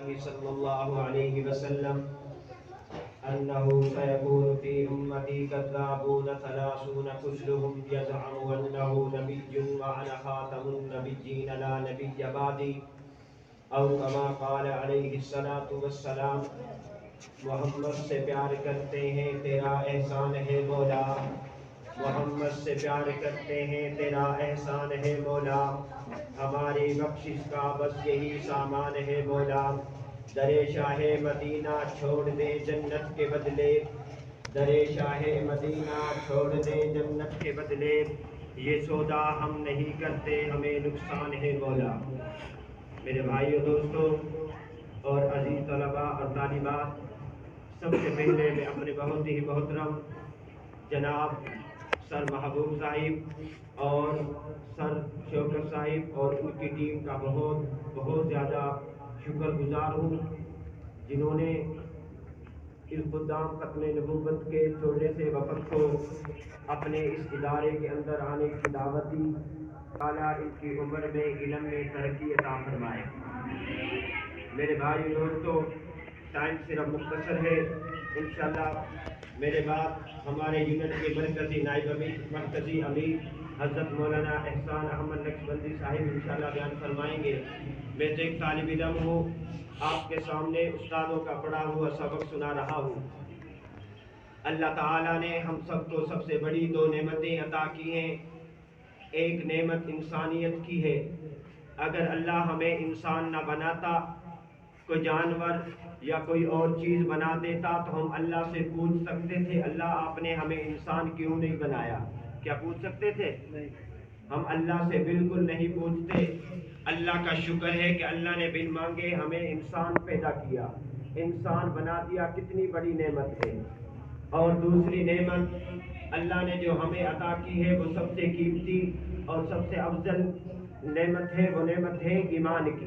الله صلى الله عليه وسلم أنه سيكون في أمتي كذابون 30 كلهم يزعم أنه نبي وأنا خاتم النبيين لا نبي بعدي اور کما قال علیہ الصلوۃ والسلام. محمد سے پیار کرتے ہیں تیرا احسان ہے مولا، محمد سے پیار کرتے ہیں تیرا احسان ہے مولا، ہماری بخشش کا بس یہی سامان ہے مولا. در شاہ مدینہ چھوڑ دے جنت کے بدلے، در شاہ مدینہ چھوڑ دے جنت کے بدلے، یہ سودا ہم نہیں کرتے ہمیں نقصان ہے مولا. میرے بھائیو دوستو اور عزیز طلباء اور طالبات، سب سے پہلے میں اپنے بہت ہی محترم جناب سر محبوب صاحب اور سر شوکت صاحب اور ان کی ٹیم کا بہت زیادہ شکر گزار ہوں، جنہوں نے اس خدام ختم نبوت کے چھوٹے سے وفد کو اپنے اس ادارے کے اندر آنے کی دعوت دی. تعالیٰ ان کی عمر میں علم میں ترقی عطا فرمائے. میرے بھائی دوستو، ٹائم صرف مختصر ہے. انشاءاللہ میرے بعد ہمارے یونٹ کے مرکزی نائب مرکزی امیر حضرت مولانا احسان احمد نقشبندی صاحب انشاءاللہ بیان فرمائیں گے. میں تو ایک طالب علم ہوں، آپ کے سامنے استادوں کا پڑھا ہوا سبق سنا رہا ہوں. اللہ تعالیٰ نے ہم سب کو سب سے بڑی 2 نعمتیں عطا کی ہیں. ایک نعمت انسانیت کی ہے. اگر اللہ ہمیں انسان نہ بناتا، کوئی جانور یا کوئی اور چیز بنا دیتا، تو ہم اللہ سے پوچھ سکتے تھے اللہ آپ نے ہمیں انسان کیوں نہیں بنایا؟ کیا پوچھ سکتے تھے؟ ہم اللہ سے بالکل نہیں پوچھتے. اللہ کا شکر ہے کہ اللہ نے بن مانگے ہمیں انسان پیدا کیا، انسان بنا دیا. کتنی بڑی نعمت ہے. اور دوسری نعمت اللہ نے جو ہمیں عطا کی ہے وہ سب سے قیمتی اور سب سے افضل نعمت ہے. وہ نعمت ہے ایمان کی.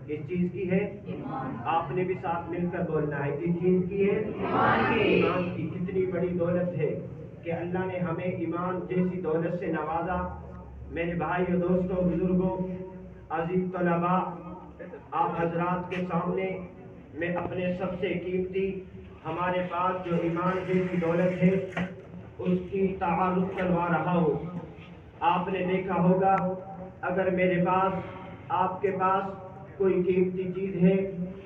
کس چیز کی ہے؟ آپ نے بھی ساتھ مل کر بولنا ہے. کس چیز کی ہے؟ ایمان کی. کتنی بڑی دولت ہے کہ اللہ نے ہمیں ایمان جیسی دولت سے نوازا. میرے بھائیو دوستو بزرگوں عزیز طلباء، آپ حضرات کے سامنے میں اپنے سب سے قیمتی ہمارے پاس جو ایمان جیسی دولت ہے اس کی تعارف کروا رہا ہوں. آپ نے دیکھا ہوگا اگر میرے پاس آپ کے پاس کوئی قیمتی چیز ہے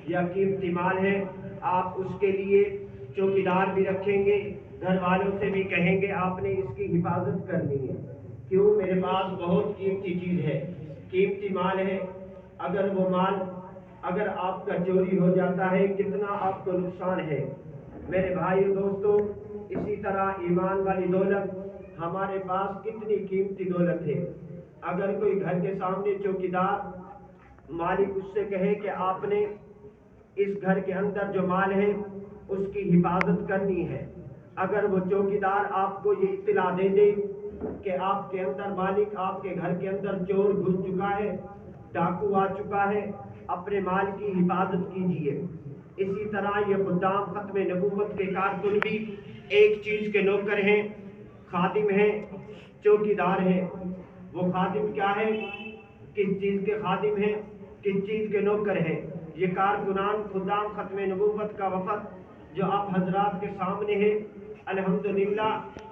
یا قیمتی مال ہے، آپ اس کے لیے چوکیدار بھی رکھیں گے، گھر والوں سے بھی کہیں گے آپ نے اس کی حفاظت کرنی ہے. کیوں؟ میرے پاس بہت قیمتی چیز ہے، قیمتی مال ہے. اگر وہ مال اگر آپ کا چوری ہو جاتا ہے کتنا آپ کو نقصان ہے. میرے بھائیو دوستو اسی طرح ایمان والی دولت ہمارے پاس کتنی قیمتی دولت ہے. اگر کوئی گھر کے سامنے چوکیدار مالک اس سے کہے کہ آپ نے اس گھر کے اندر جو مال ہے اس کی حفاظت کرنی ہے، اگر وہ چوکیدار آپ کو یہ اطلاع دے دے کہ آپ کے اندر مالک آپ کے گھر کے اندر چور گھس چکا ہے، ڈاکو آ چکا ہے، اپنے مال کی حفاظت کیجیے. اسی طرح یہ خدام ختم نبوت کے کارکن بھی ایک چیز کے نوکر ہیں، خادم ہیں، چوکیدار ہیں. وہ خادم کیا ہے؟ کس چیز کے خادم ہیں؟ کس چیز کے نوکر ہیں؟ یہ کارکنان خدام ختم نبوت کا وفد جو آپ حضرات کے سامنے ہے، الحمدللہ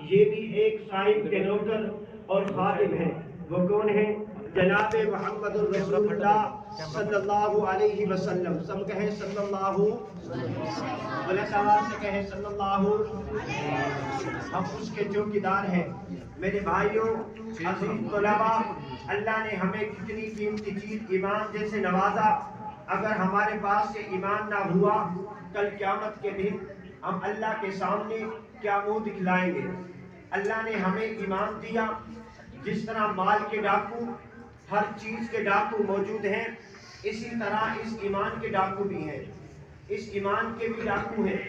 یہ بھی ایک صاحب کے نوکر اور خادم ہیں. وہ کون ہیں؟ جناب محمد الرسول اللہ صلی اللہ علیہ وسلم. سب کہیں صلی اللہ، بلند آواز سے کہیں صلی اللہ. ہم اس کے چوکیدار ہیں. میرے بھائیوں عزیز طلباء، اللہ نے ہمیں کتنی قیمتی چیز ایمان جیسے نوازا. اگر ہمارے پاس سے ایمان نہ ہوا، کل قیامت کے دن ہم اللہ کے سامنے کیا منہ دکھلائیں گے؟ اللہ نے ہمیں ایمان دیا. جس طرح مال کے ڈاکو، ہر چیز کے ڈاکو موجود ہیں، اسی طرح اس ایمان کے ڈاکو بھی ہیں. اس ایمان کے بھی ڈاکو ہیں.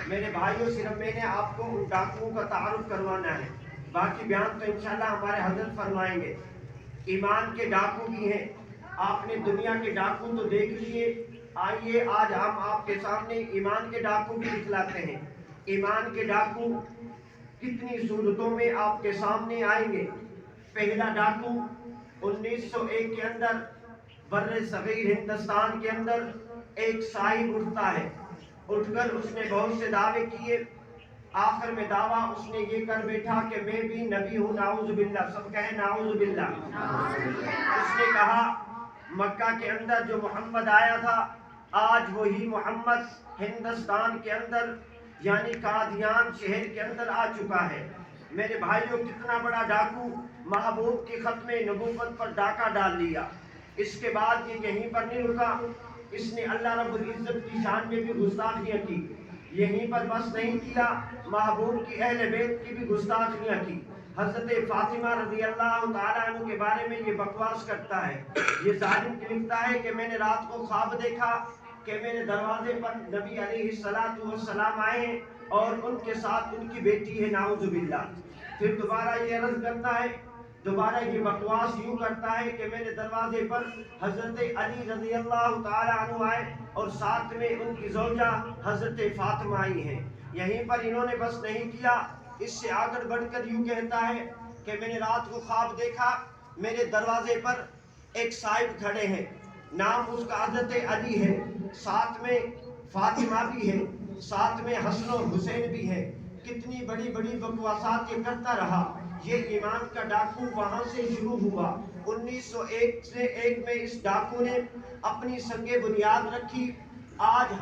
میرے بھائیوں صرف میں نے آپ کو ان ڈاکوؤں کا تعارف کروانا ہے، باقی بیان تو انشاءاللہ ہمارے حضرت فرمائیں گے. ایمان کے ڈاکو بھی ہیں. آپ نے دنیا کے ڈاکو تو دیکھ لیے، آئیے آج ہم آپ کے سامنے ایمان کے ڈاکو بھی دکھلاتے ہیں. ایمان کے ڈاکو کتنی صورتوں میں آپ کے سامنے آئیں گے. پہلا ڈاکو 1901 کے اندر بر صغیر ہندوستان کے اندر ایک صاحب اٹھتا ہے، اٹھ کر اس نے بہت سے دعوے کیے، آخر میں دعویٰ اس نے یہ کر بیٹھا کہ میں بھی نبی ہوں، نعوذ باللہ، سب کہیں نعوذ باللہ۔ اس نے کہا مکہ کے اندر جو محمد آیا تھا، آج وہی محمد ہندوستان کے اندر یعنی قادیان شہر کے اندر آ چکا ہے۔ میرے بھائیوں، کتنا بڑا ڈاکو محبوب کی ختم نبوت پر ڈاکہ ڈال لیا۔ اس کے بعد یہ یہیں پر نہیں رکا، اس نے اللہ رب العزت کی شان میں بھی گستاخیاں کی۔ یہیں پر بس نہیں کیا، محبوب کی اہل بیت کی بھی گستاخیاں کی۔ حضرت فاطمہ رضی اللہ تعالیٰ عنہ کے بارے میں یہ بکواس کرتا ہے، یہ ظالم لکھتا ہے کہ میں نے رات کو خواب دیکھا کہ میرے دروازے پر نبی علیہ السلام آئے ہیں اور ان کے ساتھ ان کی بیٹی ہے، نعوذ باللہ۔ پھر دوبارہ یہ عرض کرتا ہے، دوبارہ یہ بکواس یوں کرتا ہے کہ میرے دروازے پر حضرت علی رضی اللہ تعالیٰ عنہ آئے اور ساتھ میں ان کی زوجہ حضرت فاطمہ آئی ہیں۔ یہیں پر انہوں نے بس نہیں کیا، اس سے آگے بڑھ کر یوں کہتا ہے کہ میں نے رات کو خواب دیکھا، میرے دروازے پر ایک صاحب کھڑے ہیں، نام اس کا حضرت علی ہے، ساتھ میں فاطمہ بھی ہے، ساتھ میں حسن و حسین بھی ہے۔ کتنی بڑی بڑی بکواسات یہ کرتا رہا۔ یہ ایمان کا ڈاکو وہاں سے شروع ہوا۔ 1901 میں اس ڈاکو نے اپنی سنگ بنیاد رکھی۔ آج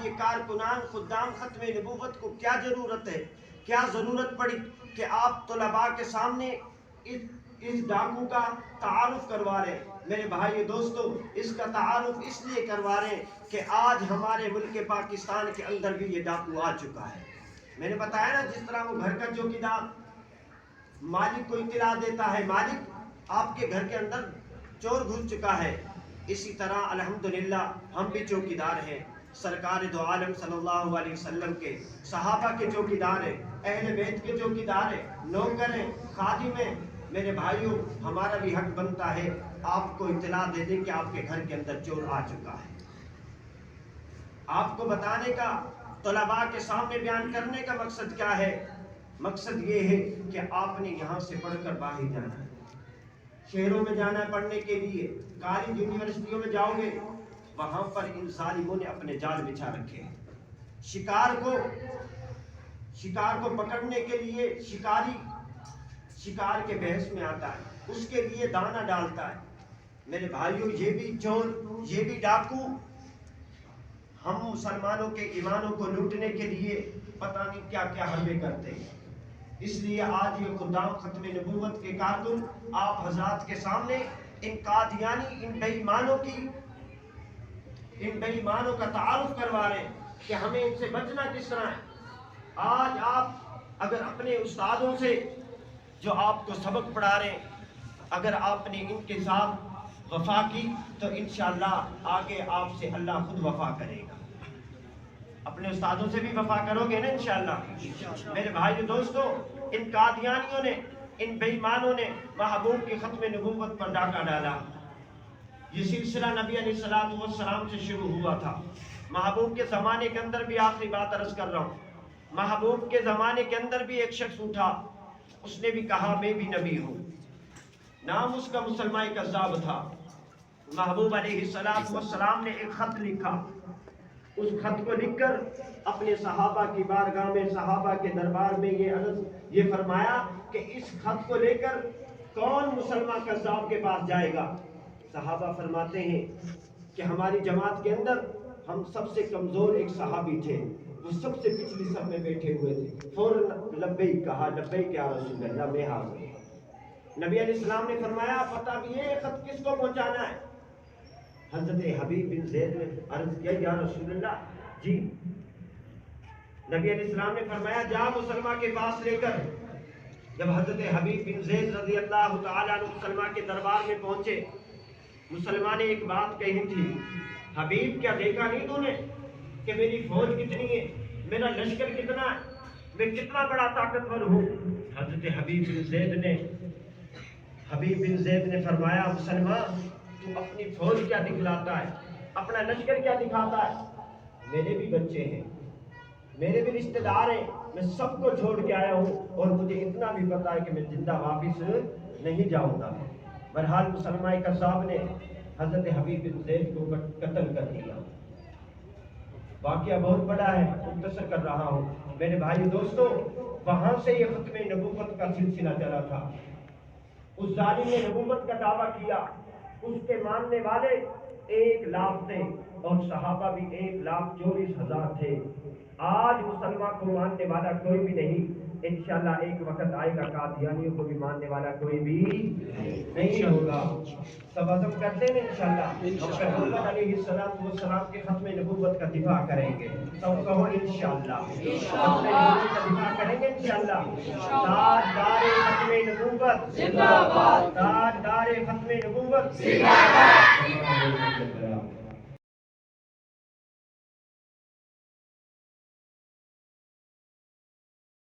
یہ کارکنان خدام ختم نبوت کو کیا ضرورت ہے، کیا ضرورت پڑی کہ آپ طلباء کے سامنے اس ڈاکو کا تعارف کروا رہے ہیں۔ میرے بھائی دوستو، اس کا تعارف اس لیے کروا رہے ہیں کہ آج ہمارے ملک پاکستان کے اندر بھی یہ ڈاکو آ چکا ہے۔ میں نے بتایا نا، جس طرح وہ گھر کا چوکیدار مالک کو اطلاع دیتا ہے، مالک آپ کے گھر کے اندر چور گھس چکا ہے، اسی طرح الحمدللہ ہم بھی چوکیدار ہیں، سرکار دو عالم صلی اللہ علیہ وسلم کے صحابہ کے چوکیدار ہیں، اہل بیت کے چوکیدار ہیں، نوکر ہیں، خادم ہیں۔ میرے بھائیوں، ہمارا بھی حق بنتا ہے آپ کو اطلاع دے دیں کہ آپ کے گھر کے اندر چور آ چکا ہے۔ آپ کو بتانے کا، طلباء کے سامنے بیان کرنے کا مقصد کیا ہے؟ مقصد یہ ہے کہ آپ نے یہاں سے پڑھ کر باہر جانا ہے، شہروں میں جانا ہے پڑھنے کے لیے، کالج یونیورسٹیوں میں جاؤ گے، وہاں پر ان ظالموں نے اپنے جال بچھا رکھے ہیں۔ شکار کو پکڑنے کے لیے شکاری شکار کے بحث میں آتا ہے، اس کے لیے دانہ ڈالتا ہے۔ میرے بھائیوں، یہ بھی چور، یہ بھی ڈاکو ہم مسلمانوں کے ایمانوں کو لوٹنے کے لیے پتہ نہیں کیا کیا حربے کرتے ہیں۔ اس لیے آج یہ خدام ختم نبوت کے کارکن آپ حضرات کے سامنے ان قادیانی، ان بے ایمانوں کا تعارف کروا رہے ہیں کہ ہمیں ان سے بچنا کس طرح ہے۔ آج آپ اگر اپنے استادوں سے جو آپ کو سبق پڑھا رہے ہیں، اگر آپ نے ان کے ساتھ وفا کی تو انشاءاللہ آگے آپ سے اللہ خود وفا کرے گا۔ اپنے استادوں سے بھی وفا کرو گے نا انشاءاللہ۔ میرے بھائی دوستو، ان قادیانیوں نے، ان بے ایمانوں نے محبوب کی ختم نبوت پر ڈاکہ ڈالا۔ یہ سلسلہ نبی علیہ السلام سے شروع ہوا تھا۔ محبوب کے زمانے کے اندر بھی، آخری بات عرض کر رہا ہوں، محبوب کے زمانے کے اندر بھی ایک شخص اٹھا، اس نے بھی کہا میں بھی نبی ہوں، نام اس کا مسلمہ کذاب تھا۔ محبوب علیہ السلام نے ایک خط لکھا، اس خط کو لکھ کر اپنے صحابہ کی بارگاہ میں، صحابہ کے دربار میں یہ فرمایا کہ اس خط کو لے کر کون مسلمہ کذاب کے پاس جائے گا؟ صحابہ فرماتے ہیں کہ ہماری جماعت کے اندر ہم سب سے کمزور ایک صحابی تھے، وہ سب سے پچھلی صف میں بیٹھے ہوئے تھے، فوراً لبیک کہا، لبیک یا رسول اللہ، میں حاضر ہوں۔ نبی علیہ السلام نے فرمایا پتہ بھی ہے خط کس کو پہنچانا ہے؟ حضرت حبیب بن زید نے عرض کیا یا رسول اللہ جی۔ نبی علیہ السلام نے فرمایا جا مسلمہ کے پاس لے کر۔ جب حضرت حبیب بن زید رضی اللہ تعالیٰ عنہ مسلمہ کے دربار میں پہنچے، مسلمان نے ایک بات کہی تھی، حبیب کیا دیکھا نہیں تو نے کہ میری فوج کتنی ہے، میرا لشکر کتنا ہے، میں کتنا بڑا طاقتور ہوں؟ حضرت حبیب بن زید نے فرمایا مسلمہ تو اپنی فوج کیا دکھلاتا ہے، اپنا لشکر کیا دکھاتا ہے؟ میرے بھی بچے ہیں، میرے بھی رشتہ دار ہیں، میں سب کو چھوڑ کے آیا ہوں اور مجھے اتنا بھی پتا ہے کہ میں زندہ واپس نہیں جاؤں گا۔ بہرحال مسلمہ کذاب نے حضرت حبیب بن زید کو قتل کر دیا. واقعہ بہت بڑا ہے، مختصر کر رہا ہوں. میرے بھائی دوستو، وہاں سے یہ ختم نبوت کا سلسلہ چلا تھا. اس ظالم نے نبوت کا دعویٰ کیا، اس کے ماننے والے 1,00,000 تھے اور صحابہ بھی 1,24,000 تھے. آج مسلمان کو ماننے والا کوئی بھی نہیں. انشاءاللہ ایک وقت آئے گا قادیانیوں کو بھی ماننے والا کوئی بھی نہیں ہوگا. سب عزم کرتے ہیں انشاءاللہ ہم پیغمبر علیہ السلام کے ختم نبوت کا دفاع کریں گے. سب کہو انشاءاللہ ختم نبوت کا دفاع کریں گے انشاءاللہ. تاجدار ختم نبوت زندہ باد، تاجدار ختم نبوت زندہ باد.